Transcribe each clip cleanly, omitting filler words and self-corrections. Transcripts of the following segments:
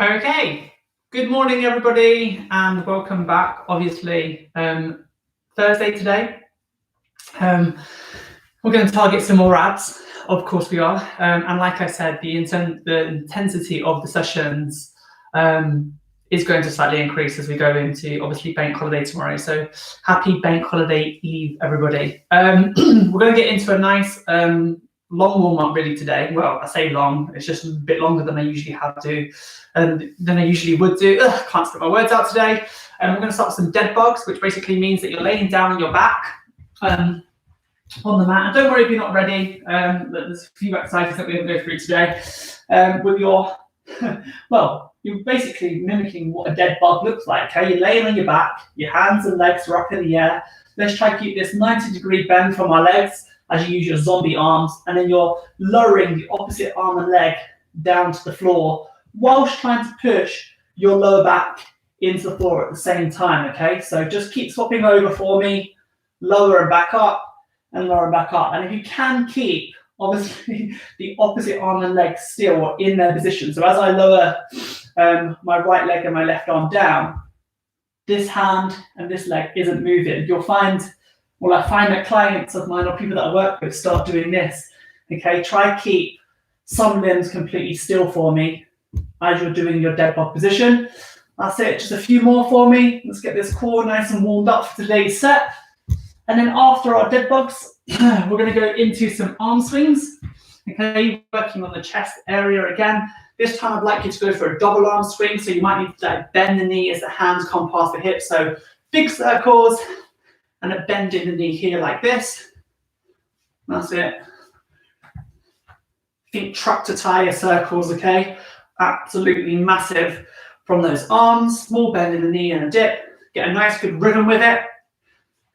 Okay, good morning everybody and welcome back. Obviously, Thursday today. We're going to target some more abs, of course we are. And like I said, the intensity of the sessions is going to slightly increase as we go into obviously bank holiday tomorrow. So happy bank holiday eve, everybody. We're going to get into a nice long warm up really today. Well, I say long, it's just a bit longer than I usually have to, than I usually would do. Can't spit my words out today. We're going to start with some dead bugs, which basically means that you're laying down on your back on the mat. And don't worry if you're not ready. There's a few exercises that we're going to go through today with your, well, you're basically mimicking what a dead bug looks like. Okay, you're laying on your back, your hands and legs are up in the air. Let's try to keep this 90-degree bend from our legs as you use your zombie arms, and then you're lowering the opposite arm and leg down to the floor whilst trying to push your lower back into the floor at the same time, okay? So just keep swapping over for me, lower and back up, and lower and back up. And if you can keep, obviously, the opposite arm and leg still in their position. So as I lower my right leg and my left arm down, this hand and this leg isn't moving. You'll find, well, I find that clients of mine or people that I work with start doing this, okay? Try keep some limbs completely still for me as you're doing your dead bug position. That's it, just a few more for me. Let's get this core nice and warmed up for today's set. And then after our dead bugs, we're going to go into some arm swings, okay? Working on the chest area again. This time I'd like you to go for a double arm swing, so you might need to bend the knee as the hands come past the hips. So big circles and a bend in the knee here like this. That's it. Think tractor tire circles, okay? Absolutely massive from those arms. Small bend in the knee and a dip. Get a nice good rhythm with it.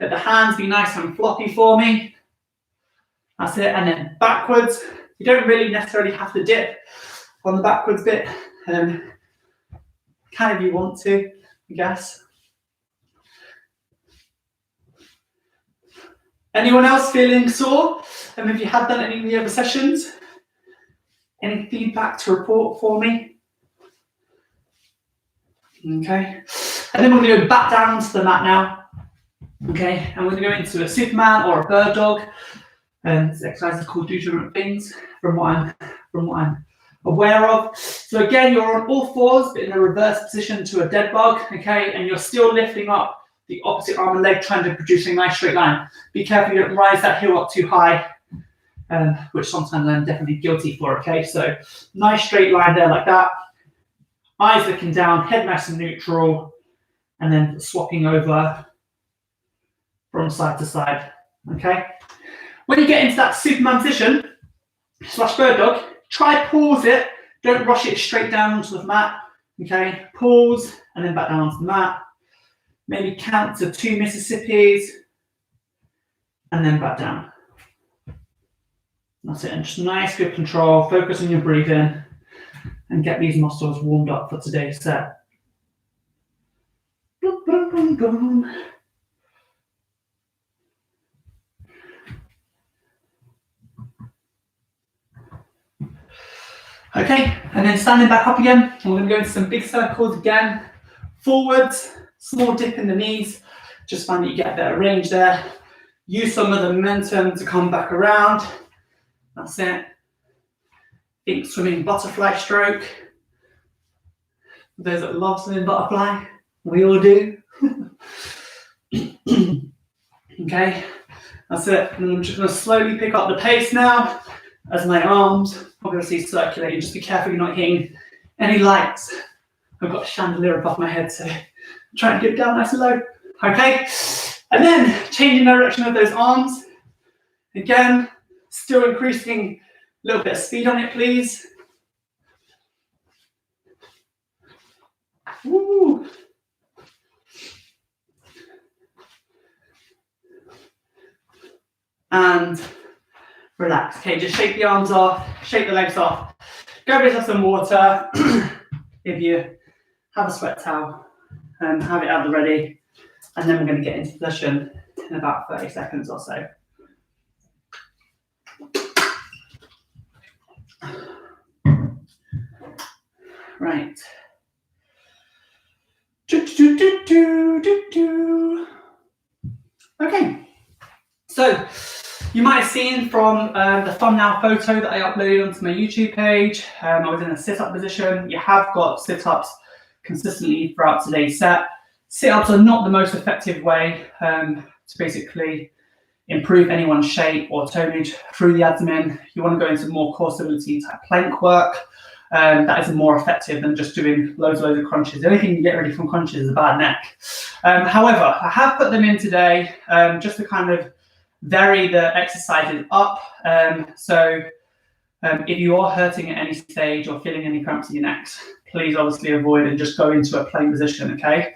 Let the hands be nice and floppy for me. That's it. And then backwards. You don't really necessarily have to dip on the backwards bit. Kind of you want to, I guess. Anyone else feeling sore? And have you had done any of the other sessions? Any feedback to report for me? Okay. And then we're going to go back down onto the mat now. Okay. And we're going to go into a Superman or a bird dog. And this exercise is called do different things from what I'm aware of. So again, you're on all fours, but in a reverse position to a dead bug. Okay. And you're still lifting up the opposite arm and leg, trying to produce a nice straight line. Be careful you don't rise that heel up too high, which sometimes I'm definitely guilty for, okay? So nice straight line there like that. Eyes looking down, head nice and neutral, and then swapping over from side to side, okay? When you get into that Superman position, / bird dog, try pause it. Don't rush it straight down onto the mat, okay? Pause, and then back down onto the mat. Maybe count to 2 Mississippis and then back down. That's it, and just nice, good control. Focus on your breathing and get these muscles warmed up for today's set. Okay, and then standing back up again. And we're going to go into some big circles again. Forwards. Small dip in the knees, just find that you get a better range there. Use some of the momentum to come back around. That's it. Think swimming butterfly stroke. For those that love swimming butterfly, we all do. Okay, that's it. And I'm just going to slowly pick up the pace now as my arms obviously circulating. Just be careful you're not hitting any lights. I've got a chandelier above my head, so try and get down nice and low. Okay, and then changing direction of those arms. Again, still increasing a little bit of speed on it, please. Woo. And relax. Okay, just shake the arms off, shake the legs off. Go get yourself some water. If you have a sweat towel, have it at the ready. And then we're going to get into position in about 30 seconds or so. Right. Okay, so you might have seen from the thumbnail photo that I uploaded onto my YouTube page, I was in a sit-up position. You have got sit-ups consistently throughout today's set. Sit-ups are not the most effective way to basically improve anyone's shape or tonage through the abdomen. You want to go into more core stability type plank work. That is more effective than just doing loads of crunches. The only thing you get ready from crunches is a bad neck. However, I have put them in today just to kind of vary the exercises up. If you are hurting at any stage or feeling any cramps in your necks, please obviously avoid and just go into a plank position, okay?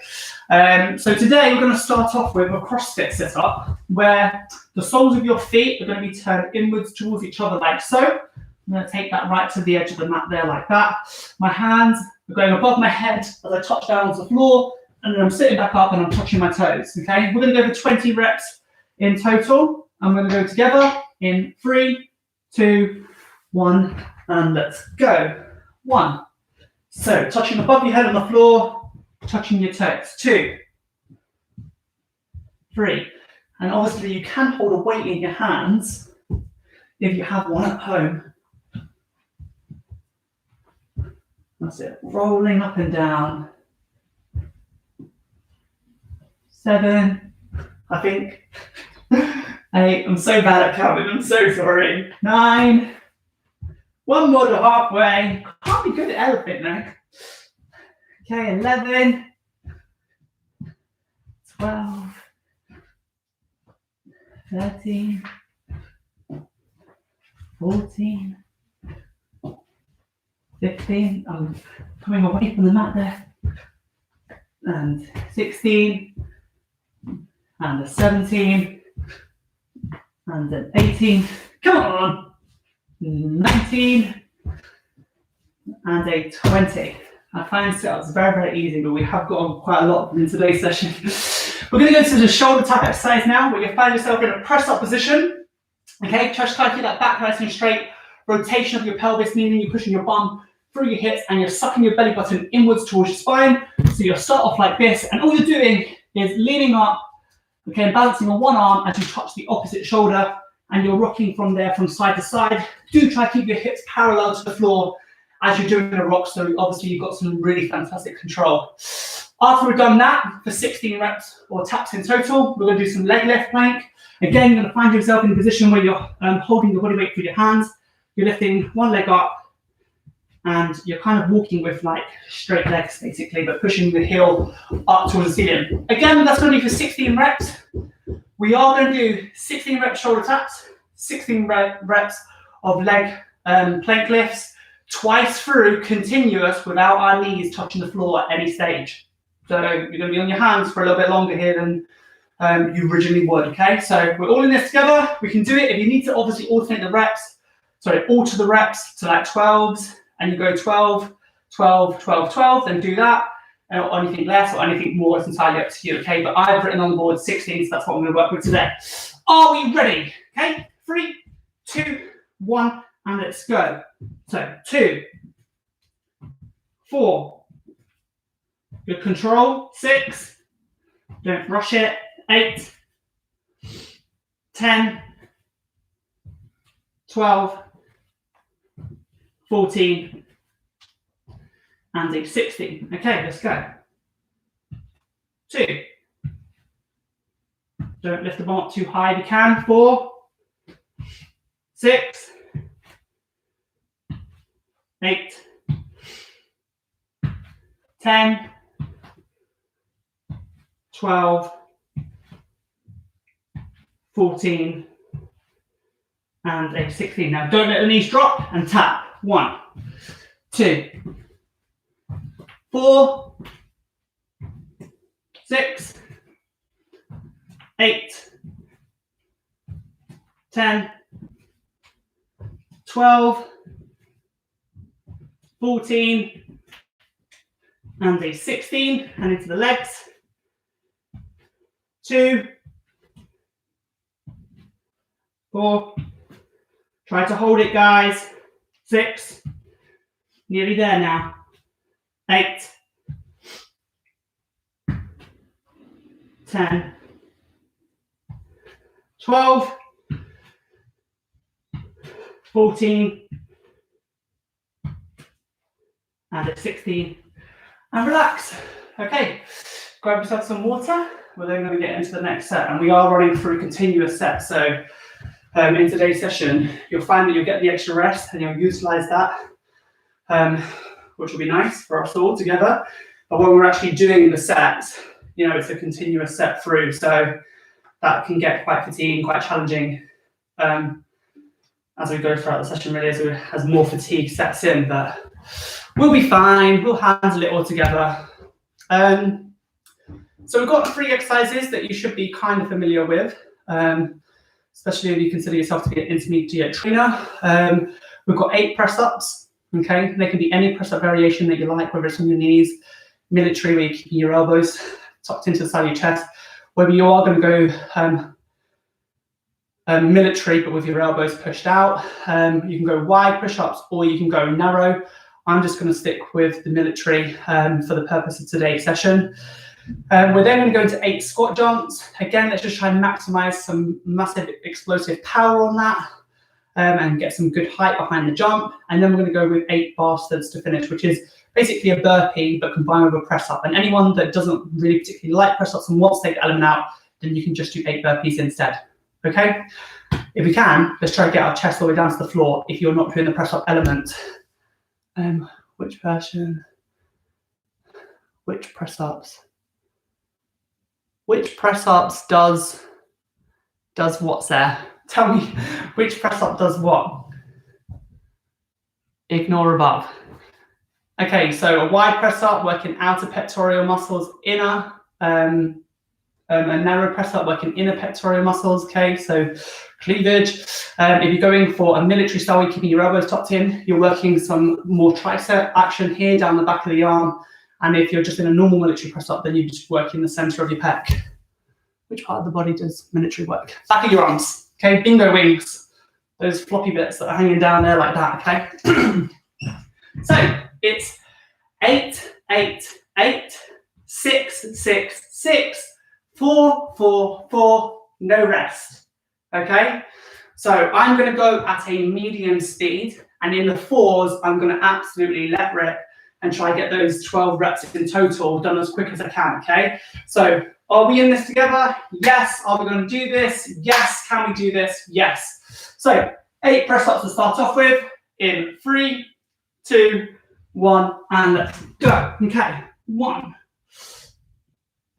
So today we're going to start off with a CrossFit sit-up where the soles of your feet are going to be turned inwards towards each other like so. I'm going to take that right to the edge of the mat there like that. My hands are going above my head as I touch down on the floor, and then I'm sitting back up and I'm touching my toes, okay? We're going to go for 20 reps in total. I'm going to go together in 3, 2, 1, and let's go. 1. So touching above your head on the floor, touching your toes. 2, 3. And obviously you can hold a weight in your hands if you have one at home. That's it. Rolling up and down. 7, I think. 8, I'm so bad at counting, I'm so sorry. 9, one more to halfway. Can't be good at elephant now. Okay, 11, 12, 13, 14, 15. I'm coming away from the mat there. And 16, and a 17, and an 18. Come on. 19, and a 20. I find sit-ups very easy, but we have got on quite a lot in today's session. We're going to go to the shoulder tap exercise now, where you find yourself in a press-up position. Okay, just try to keep that back nice and straight. Rotation of your pelvis, meaning you're pushing your bum through your hips and you're sucking your belly button inwards towards your spine. So you'll start off like this, and all you're doing is leaning up, okay, balancing on one arm as you touch the opposite shoulder, and you're rocking from there from side to side. Do try to keep your hips parallel to the floor as you're doing a rock, so obviously you've got some really fantastic control. After we've done that, for 16 reps or taps in total, we're going to do some leg lift plank. Again, you're going to find yourself in a position where you're holding your body weight through your hands. You're lifting one leg up, and you're kind of walking with like straight legs basically, but pushing the heel up towards the ceiling. Again, that's going to be for 16 reps. We are going to do 16 reps shoulder taps, 16 reps of leg plank lifts, twice through continuous without our knees touching the floor at any stage. So you're going to be on your hands for a little bit longer here than you originally would, okay? So we're all in this together. We can do it. If you need to obviously alter the reps to like 12s, and you go 12, 12, 12, 12, then do that. Or anything less or anything more, it's entirely up to you, okay? But I've written on the board 16, so that's what I'm going to work with today. Are we ready? Okay, 3, 2, 1, and let's go. So 2, 4, good control, 6, don't rush it, 8, 10, 12, 14, and a 16. Okay, let's go. 2. Don't lift the bar up too high if you can. 4, 6, 8, 10, 12, 14, and a 16. Now don't let the knees drop and tap. 1, 2, 4, 6, 8, 10, 12, 14, and a 16, and into the legs. 2, 4, try to hold it, guys. 6, nearly there now. 8, 10, 12, 14, and at 16, and relax. Okay, grab yourself some water. We're then going to get into the next set, and we are running through continuous sets. So in today's session, you'll find that you'll get the extra rest and you'll utilize that, which will be nice for us all together. But when we're actually doing the sets, you know, it's a continuous set through. So that can get quite fatiguing, quite challenging as we go throughout the session, really, as more fatigue sets in. But we'll be fine. We'll handle it all together. So we've got 3 exercises that you should be kind of familiar with, especially if you consider yourself to be an intermediate trainer. We've got 8 press-ups, okay? They can be any press-up variation that you like, whether it's on your knees, military, where you're keeping your elbows tucked into the side of your chest, whether you are going to go military, but with your elbows pushed out. You can go wide push-ups or you can go narrow. I'm just going to stick with the military for the purpose of today's session. We're then going to go into 8 squat jumps. Again, let's just try and maximize some massive explosive power on that and get some good height behind the jump. And then we're going to go with 8 bastards to finish, which is basically a burpee, but combined with a press up. And anyone that doesn't really particularly like press ups and wants to take the element out, then you can just do 8 burpees instead. Okay? If we can, let's try to get our chest all the way down to the floor if you're not doing the press up element. Which version? Which press ups? Which press ups does what's there? Tell me which press up does what? Ignore above. Okay, so a wide press up working outer pectoral muscles, inner, a narrow press up working inner pectoral muscles. Okay, so cleavage. If you're going for a military style, you're keeping your elbows tucked in, you're working some more tricep action here down the back of the arm. And if you're just in a normal military press up, then you just work in the center of your pec. Which part of the body does military work? Back of your arms. Okay, bingo wings. Those floppy bits that are hanging down there like that. Okay. So it's 8, 8, 8, 6, 6, 6, 4, 4, 4. No rest. Okay. So I'm going to go at a medium speed, and in the 4s, I'm going to absolutely let rip and try to get those 12 reps in total done as quick as I can, okay? So are we in this together? Yes. Are we going to do this? Yes. Can we do this? Yes. So 8 press-ups to start off with in 3, 2, 1, and let's go. Okay. 1,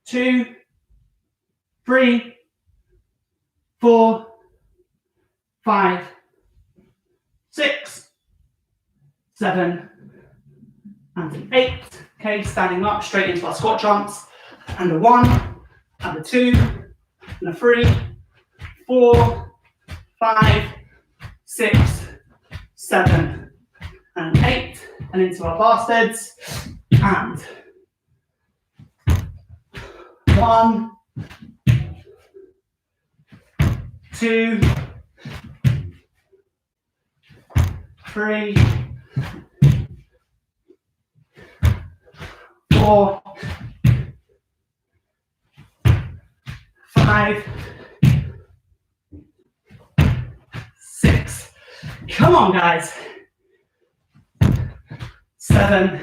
2, 3, 4, 5, 6, 7, and 8. Okay, standing up straight into our squat jumps. And a 1, and a 2, and a 3, 4, 5, 6, 7, and 8. And into our bastards. And 1, 2, 3, 4, 5, 6. Come on, guys. 7,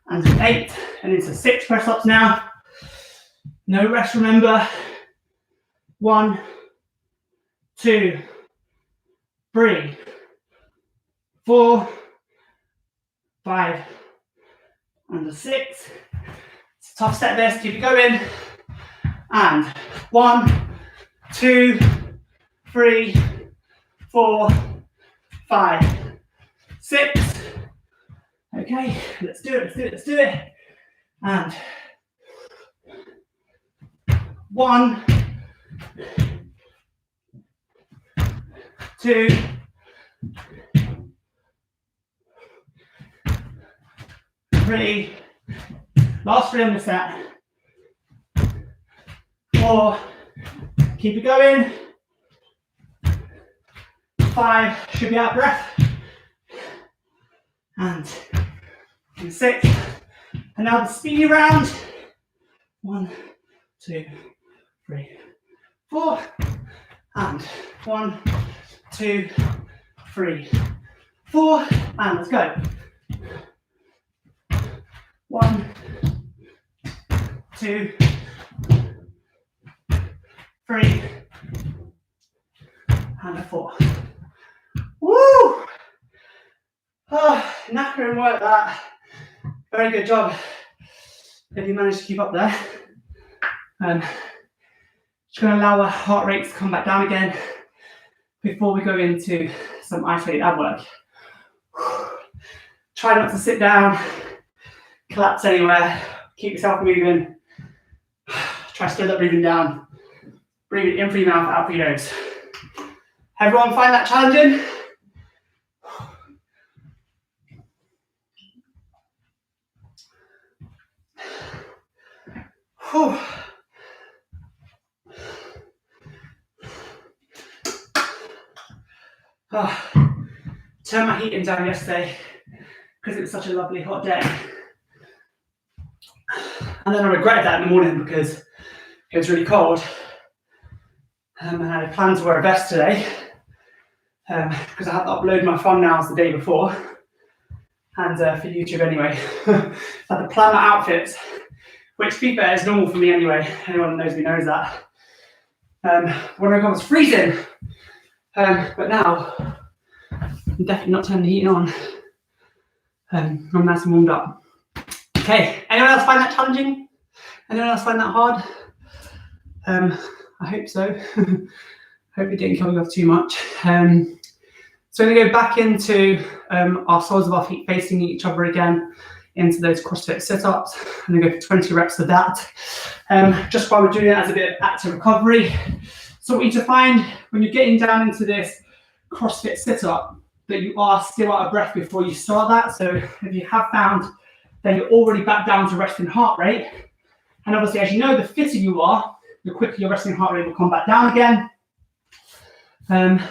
and 8, and into 6 press ups now. No rest, remember. 1, 2, 3, 4, 5, and a 6. It's a tough set this, keep it going. And 1, 2, 3, 4, 5, 6. Okay, let's do it, let's do it, let's do it. And 1, 2, 3, last 3 on the set. 4, keep it going. 5, should be out of breath. And 6, And now the speedy round. 1, 2, 3, 4. And 1, 2, 3, 4. And let's go. 1, 2, 3, and a 4. Woo! Oh, knackering work that. Very good job if you managed to keep up there. Just going to allow our heart rate to come back down again before we go into some isolated ab work. Try not to sit down, collapse anywhere, keep yourself moving. Try to slow that breathing down. Breathe it in through your mouth, out through your nose. Everyone find that challenging? Whew. Oh, turned my heating down yesterday because it was such a lovely hot day. And then I regretted that in the morning because it was really cold. And I had planned to wear a vest today because I had to upload my thumbnails the day before. And for YouTube anyway. I had to plan my outfits, which to be fair is normal for me anyway. Anyone who knows me knows that. When I was freezing. But now, I'm definitely not turning the heating on. I'm nice and warmed up. Okay, anyone else find that challenging? Anyone else find that hard? I hope so. Hope it didn't kill you off too much. So we're going to go back into our soles of our feet facing each other again, into those CrossFit sit-ups. I'm going to go for 20 reps of that. Just while we're doing it as a bit of active recovery. So what you need to find when you're getting down into this CrossFit sit-up, that you are still out of breath before you start that. So if you have found that you're already back down to resting heart rate, and obviously as you know, the fitter you are, the quicker your resting heart rate will come back down again. Then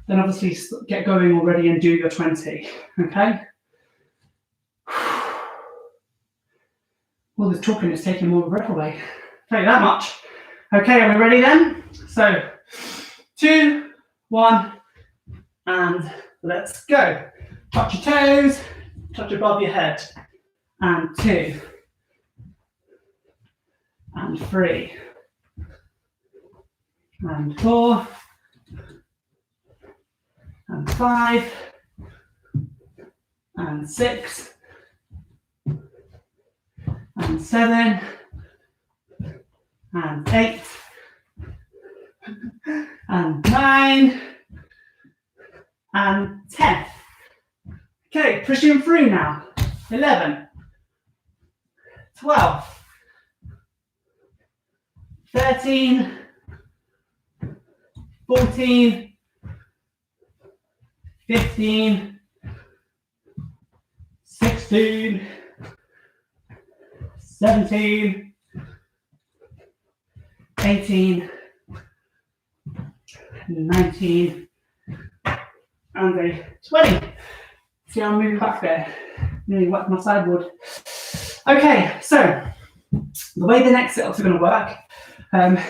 obviously get going already and do your 20, okay? All this talking is taking more breath away. Tell you that much. Okay, are we ready then? So, 2, 1, and let's go. Touch your toes, touch above your head. And 2, and 3, and 4, and 5, and 6, and 7, and 8, and 9, and 10. Okay, pushing through now. 11, 12, 13, 14, 15, 16, 17, 18, 19, and a 20. See how I'm moving back there? Nearly whacked my sideboard. Okay, so the way the next sit-ups are going to work,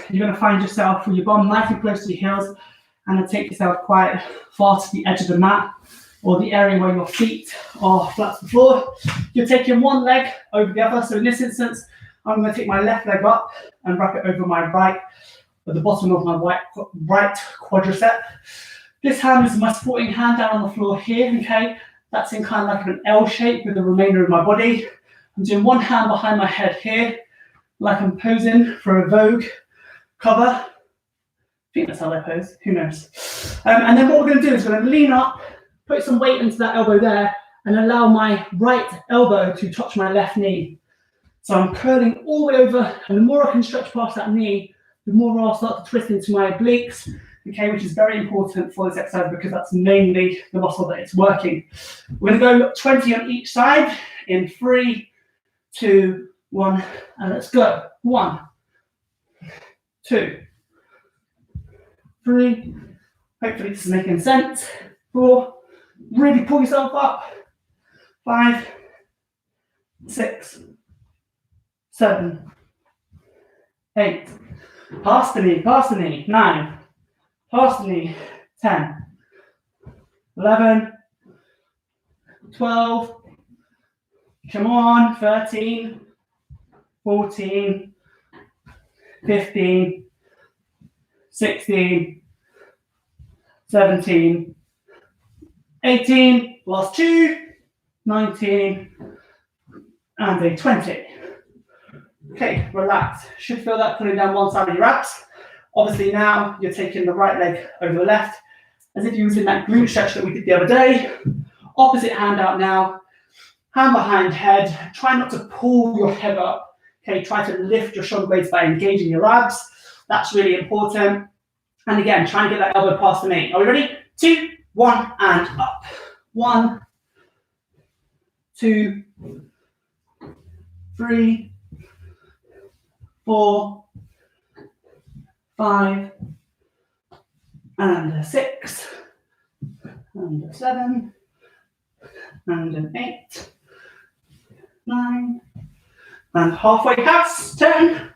you're going to find yourself with your bum nice and close to your heels, and then take yourself quite far to the edge of the mat or the area where your feet are flat to the floor. You're taking one leg over the other. So in this instance, I'm going to take my left leg up and wrap it over my right, at the bottom of my right quadricep. This hand is my supporting hand down on the floor here, okay? That's in kind of like an L shape with the remainder of my body. I'm doing one hand behind my head here, like I'm posing for a Vogue cover. I think that's how they pose, who knows? And then what we're going to do is we're going to lean up, put some weight into that elbow there, and allow my right elbow to touch my left knee. So I'm curling all the way over, and the more I can stretch past that knee, the more I'll start to twist into my obliques, okay, which is very important for this exercise because that's mainly the muscle that it's working. We're going to go 20 on each side in 3, 2, 1, and let's go. 1, 2, 3. Hopefully this is making sense. 4. Really pull yourself up. 5, 6, 7, 8. Pass the knee, 9. Pass the knee, 10, 11, 12. Come on, 13, 14, 15, 16, 17, 18, last 2, 19, and a 20. Okay, relax. Should feel that pulling down one side of your abs. Obviously now you're taking the right leg over the left, as if you was in that glute stretch that we did the other day. Opposite hand out now, hand behind head. Try not to pull your head up. Okay, try to lift your shoulder blades by engaging your abs. That's really important. And again, try and get that elbow past the knee. Are we ready? 2, 1, and up. 1, 2, 3, 4, 5, and 6, and 7, and 8, 9, and halfway house, 10.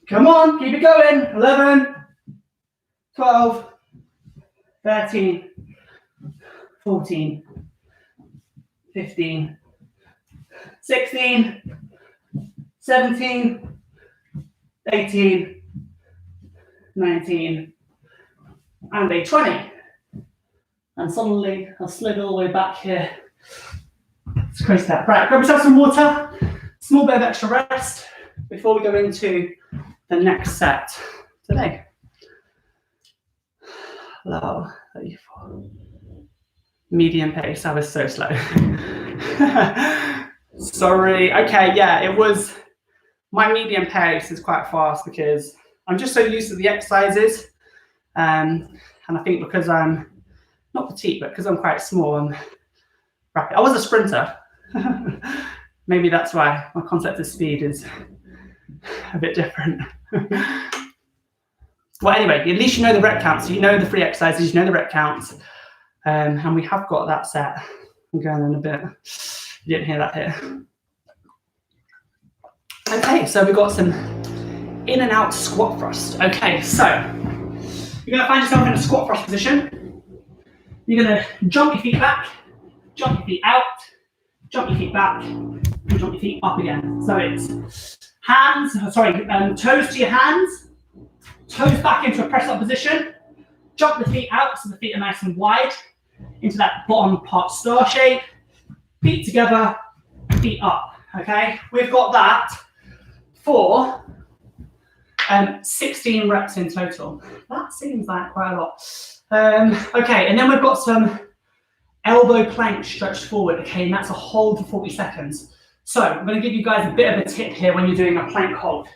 Come on, keep it going. 11, 12, 13, 14, 15, 16, 17, 18, 19, and a 20. And suddenly I'll slid all the way back here. It's crazy that. Right, grab yourself some water, small bit of extra rest before we go into the next set today. Low, 34. Medium pace, I was so slow. Sorry. Okay, yeah, it was, my medium pace is quite fast because I'm just so used to the exercises. And I think because I'm not petite, but because I'm quite small, I'm rapid. I was a sprinter. Maybe that's why my concept of speed is a bit different. Well, anyway, at least you know the rep counts. So you know the free exercises, you know the rep counts. And we have got that set. I'm going in a bit. You didn't hear that here. Okay, so we've got some in and out squat thrust. Okay, so you're going to find yourself in a squat thrust position. You're going to jump your feet back, jump your feet out, jump your feet back, and jump your feet up again. So it's hands, toes to your hands, toes back into a press up position, jump the feet out so the feet are nice and wide into that bottom part star shape, feet together, feet up, okay? We've got that for 16 reps in total. That seems like quite a lot. Okay, and then we've got some elbow plank stretched forward, okay, and that's a hold for 40 seconds. So I'm going to give you guys a bit of a tip here when you're doing a plank hold.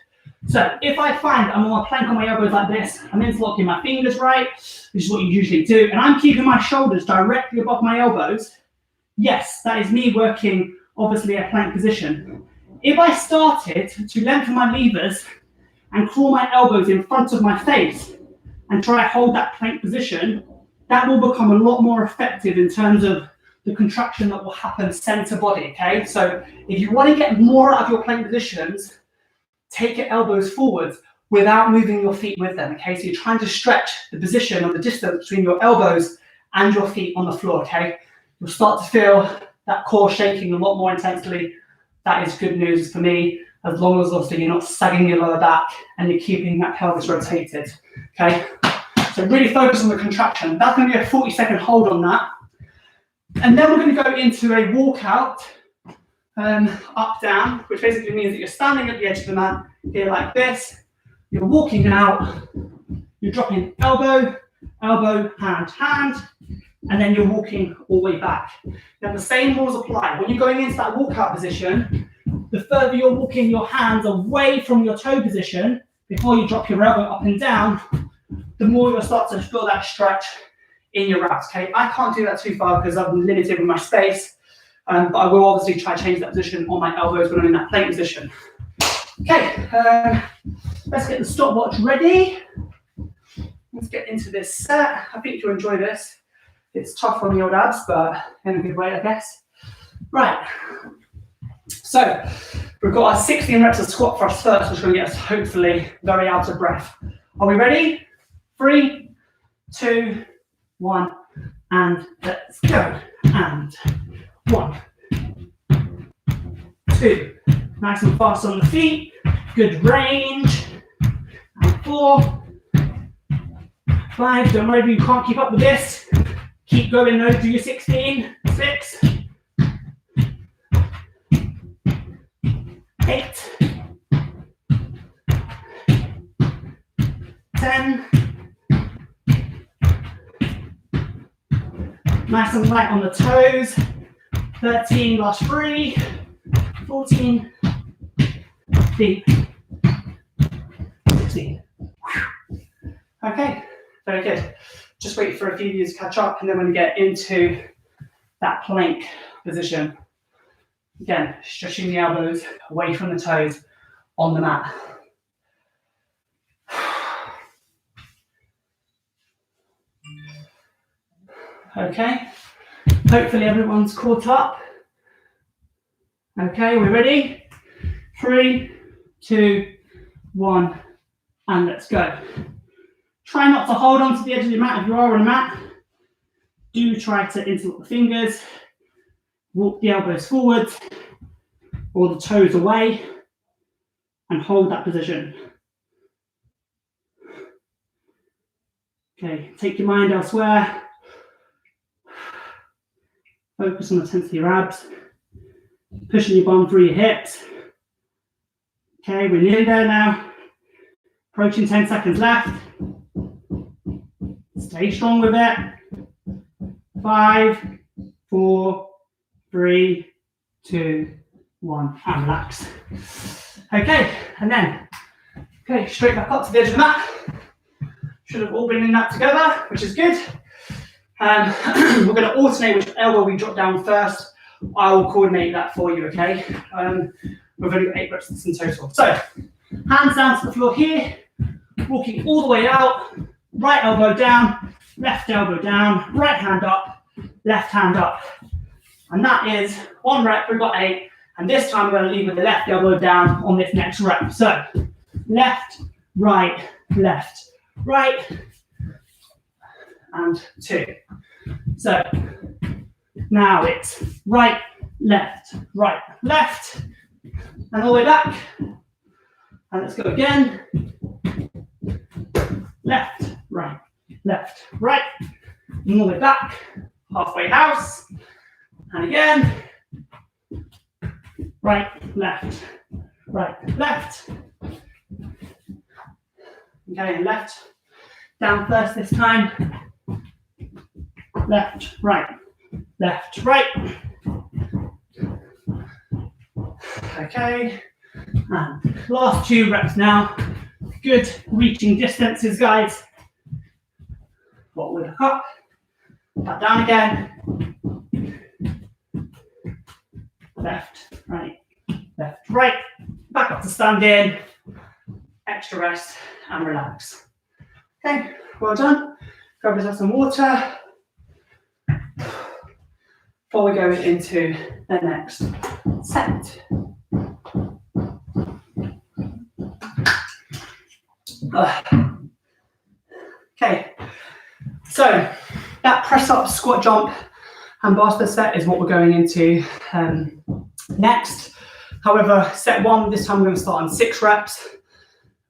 So if I find I'm on a plank on my elbows like this, I'm interlocking my fingers right, which is what you usually do, and I'm keeping my shoulders directly above my elbows, yes, that is me working, obviously, a plank position. If I started to lengthen my levers and claw my elbows in front of my face and try to hold that plank position, that will become a lot more effective in terms of the contraction that will happen center body, okay? So if you want to get more out of your plank positions, take your elbows forwards without moving your feet with them, okay? So you're trying to stretch the position or the distance between your elbows and your feet on the floor, okay? You'll start to feel that core shaking a lot more intensely. That is good news for me, as long as obviously you're not sagging your lower back and you're keeping that pelvis rotated, okay? So really focus on the contraction. That's going to be a 40-second hold on that. And then we're going to go into a walkout, up, down, which basically means that you're standing at the edge of the mat here like this. You're walking out, you're dropping elbow, elbow, hand, hand, and then you're walking all the way back. Now the same rules apply. When you're going into that walkout position, the further you're walking your hands away from your toe position before you drop your elbow up and down, the more you'll start to feel that stretch in your abs, okay? I can't do that too far because I'm limited with my space, but I will obviously try to change that position on my elbows when I'm in that plank position. Okay, let's get the stopwatch ready. Let's get into this set. I think you'll enjoy this. It's tough on the old abs, but in a good way, I guess. Right, So we've got our 16 reps of squat thrust first, which is going to get us hopefully very out of breath. Are we ready? 3, 2, 1, and let's go. And 1, 2, nice and fast on the feet, good range. And 4, 5, don't worry if you can't keep up with this. Keep going though, do your 16, 6, 8, 10, nice and light on the toes, 13, last 3, 14, 15, 16. Okay, very good. Just wait for a few of you to catch up, and then when you get into that plank position, again, stretching the elbows away from the toes on the mat. Okay, hopefully everyone's caught up. Okay, we're ready? 3, 2, 1, and let's go. Try not to hold on to the edge of your mat if you are on a mat. Do try to interlock the fingers, walk the elbows forward or the toes away, and hold that position. Okay, take your mind elsewhere. Focus on the tension of your abs, pushing your bum through your hips. Okay, we're nearly there now. Approaching 10 seconds left. Stay strong with it. 5, 4, 3, 2, 1, and relax. Okay, and then, straight back up to the edge of the mat. Should have all been in that together, which is good. We're going to alternate which elbow we drop down first. I will coordinate that for you, okay? We've only got 8 reps in total. So, hands down to the floor here, walking all the way out, right elbow down, left elbow down, right hand up, left hand up. And that is 1 rep, we've got 8, and this time we're going to leave with the left elbow down on this next rep. So, left, right, and 2. So, now it's right, left, and all the way back. And let's go again. Left, right, and all the way back. Halfway house. And again. Right, left. Okay, left. Down first this time. Left, right. Okay, and last 2 reps now. Good reaching distances, guys. What with a cup. Back down again. Left, right. Back up to standing. Extra rest and relax. Okay, well done. Grab yourself some water before we go into the next set. Okay, so that press up, squat, jump, and bastard set is what we're going into next. However, set 1, this time we're going to start on 6 reps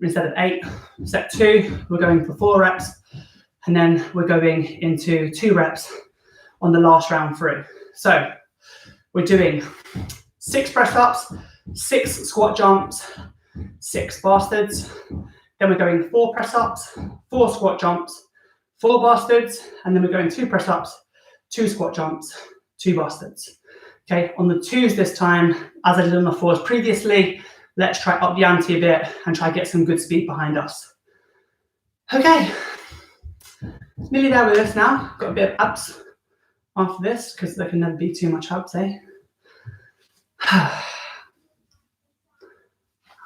instead of 8. Set 2, we're going for 4 reps, and then we're going into 2 reps on the last round through. So we're doing 6 press ups, 6 squat jumps, 6 bastards. Then we're going 4 press ups, 4 squat jumps, 4 bastards, and then we're going 2 press ups, 2 squat jumps, 2 bastards. Okay, on the 2s this time, as I did on the 4s previously, let's try up the ante a bit and try to get some good speed behind us. Okay, nearly there with this now. Got a bit of abs after this because there can never be too much abs, eh? Are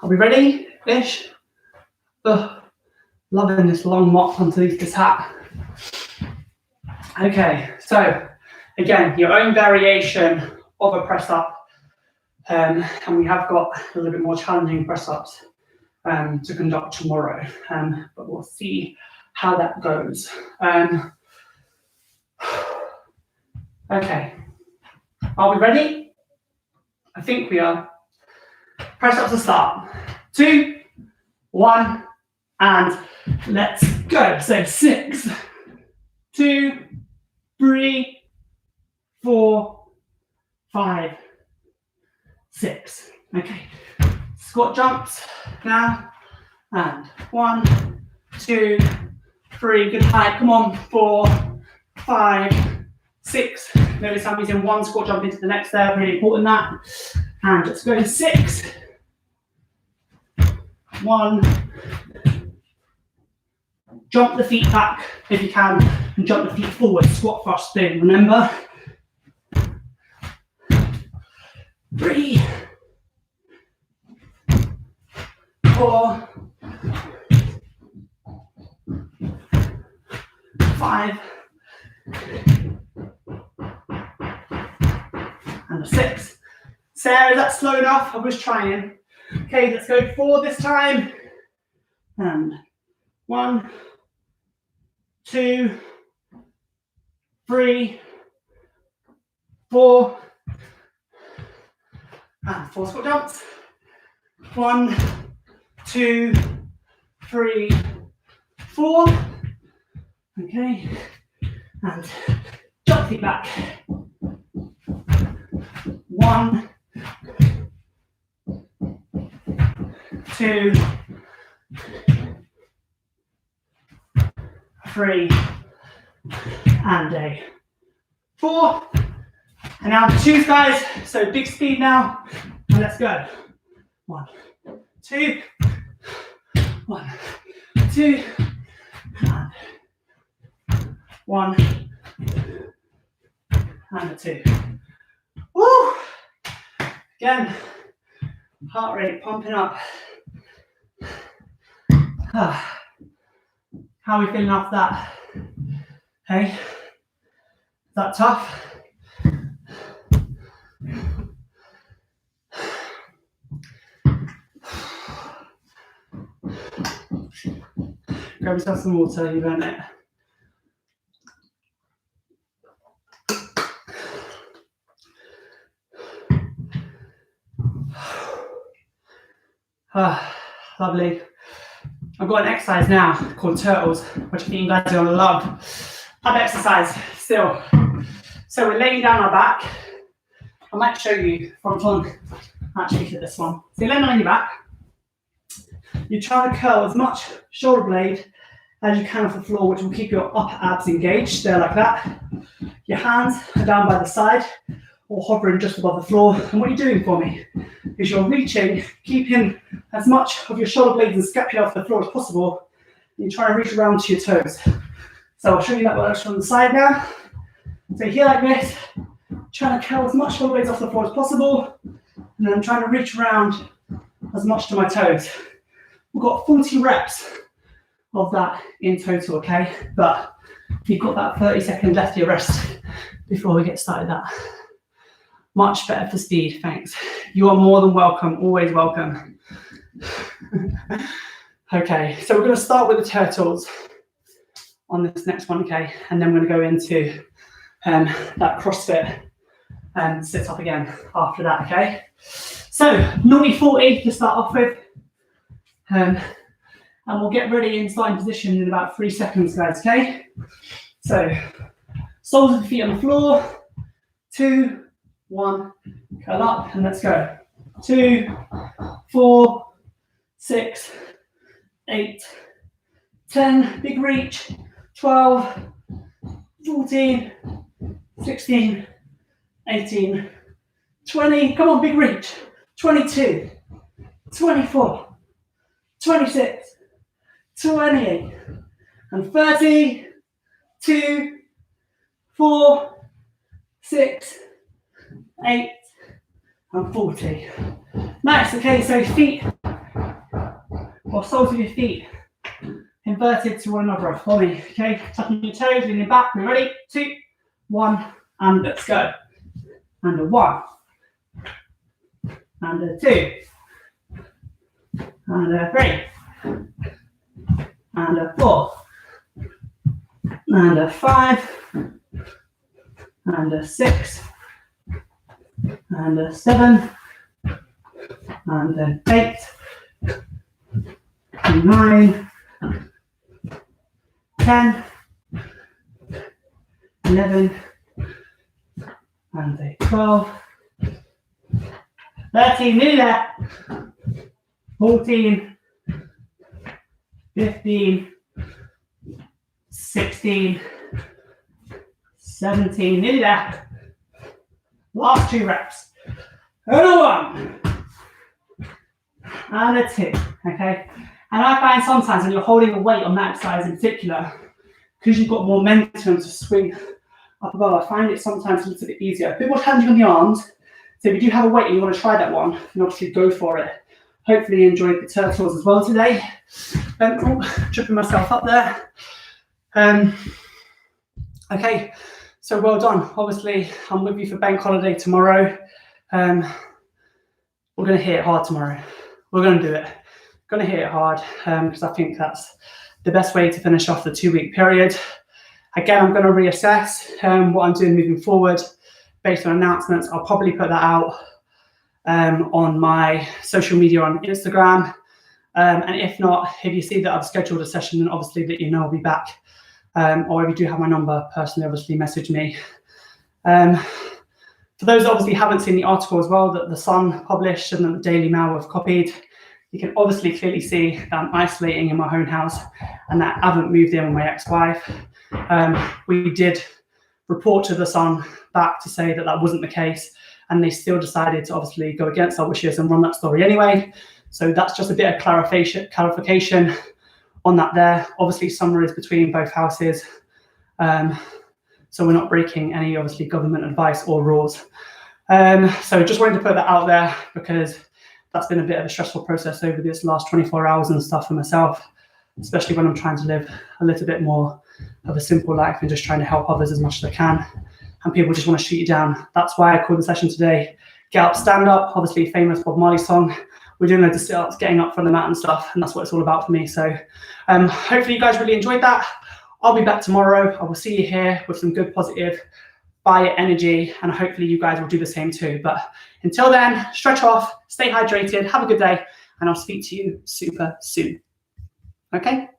we ready-ish? Ugh, loving this long mop underneath this hat. Okay, so again, your own variation of a press up And we have got a little bit more challenging press-ups to conduct tomorrow, but we'll see how that goes. Okay, are we ready? I think we are. Press up to start. 2, 1, and let's go. So 6, 2, 3, 4, 5, 6. Okay. Squat jumps now. And 1, 2, 3. Good height. Come on. 4, 5, 6. Notice I'm using one squat jump into the next there. Really important that. And let's go in 6. 1. Jump the feet back if you can, and jump the feet forward. Squat first thing. Remember. 3, 4, 5, and a 6. Sarah, is that slow enough? I was trying. Okay, let's go 4 this time. And 1, 2, 3, 4, and 4 squat jumps. 1, 2, 3, 4. Okay, and jump feet back. 1, 2, 3, and a 4. And now the 2s, guys. So big speed now. And let's go. 1, 2, 1, 2, and 1, and a 2. Woo! Again, heart rate pumping up. How are we feeling after that? Hey, is that tough? Grab yourself some water, you've earned it. Lovely. I've got an exercise now called turtles, which I think you guys are gonna love. Ab exercise still. So we're laying down our back. I might show you front on actually for this one. So you're laying on your back. You're trying to curl as much shoulder blade as you can off the floor, which will keep your upper abs engaged. There, like that. Your hands are down by the side or hovering just above the floor. And what you're doing for me is you're reaching, keeping as much of your shoulder blades and scapula off the floor as possible. And you're trying to reach around to your toes. So I'll show you that works from the side now. So here like this, trying to curl as much shoulder blades off the floor as possible. And then trying to reach around as much to my toes. We've got 40 reps of that in total, okay? But you've got that 30 seconds left of your rest before we get started that. Much better for speed, thanks. You are more than welcome, always welcome. Okay, so we're going to start with the turtles on this next one, okay? And then we're going to go into that CrossFit sit up again after that, okay? So, normally 40 to start off with. And we'll get ready and start in position in about 3 seconds, guys, okay? So, soles of the feet on the floor. 2, 1, curl up, and let's go. 2, 4, 6, 8, 10, big reach. 12, 14, 16, 18, 20, come on, big reach. 22, 24, 26, 28, and 30, 2, 4, 6, 8, and 40. Nice, okay, so feet, or soles of your feet, inverted to one another for me, okay? Tucking your toes, leaning back, we're ready? 2, 1, and let's go. And a 1, and a 2, and a 3, and a 4, and a 5, and a 6, and a 7, and then 8, 9, 10, 11, and a 12, 13, nearly there, 14, 15, 16, 17, nearly there. Last 2 reps. And a 1, and a 2, okay? And I find sometimes when you're holding a weight on that exercise in particular, because you've got more momentum to swing up above, I find it sometimes a little bit easier. A bit more challenging on the arms. So if you do have a weight and you want to try that one, then obviously go for it. Hopefully you enjoyed the turtles as well today. Tripping myself up there. Okay, so well done. Obviously, I'm with you for bank holiday tomorrow. We're going to hit it hard tomorrow. We're going to do it. Going to hit it hard because I think that's the best way to finish off the 2-week period. Again, I'm going to reassess what I'm doing moving forward based on announcements. I'll probably put that out on my social media on Instagram. And if not, if you see that I've scheduled a session, then obviously that you know I'll be back. Or if you do have my number personally, obviously message me. For those that obviously haven't seen the article as well that The Sun published and that the Daily Mail have copied, you can obviously clearly see that I'm isolating in my own house and that I haven't moved in with my ex-wife. We did report to The Sun back to say that that wasn't the case, and they still decided to obviously go against our wishes and run that story anyway. So that's just a bit of clarification on that there. Obviously, summer is between both houses, so we're not breaking any obviously government advice or rules. So just wanted to put that out there because that's been a bit of a stressful process over this last 24 hours and stuff for myself, especially when I'm trying to live a little bit more of a simple life and just trying to help others as much as I can. And people just want to shoot you down. That's why I called the session today, Get Up, Stand Up, obviously famous Bob Marley song. We're doing loads of sit-ups, getting up from the mat and stuff, and that's what it's all about for me. So hopefully you guys really enjoyed that. I'll be back tomorrow. I will see you here with some good positive fire energy, and hopefully you guys will do the same too. But until then, stretch off, stay hydrated, have a good day, and I'll speak to you super soon. Okay?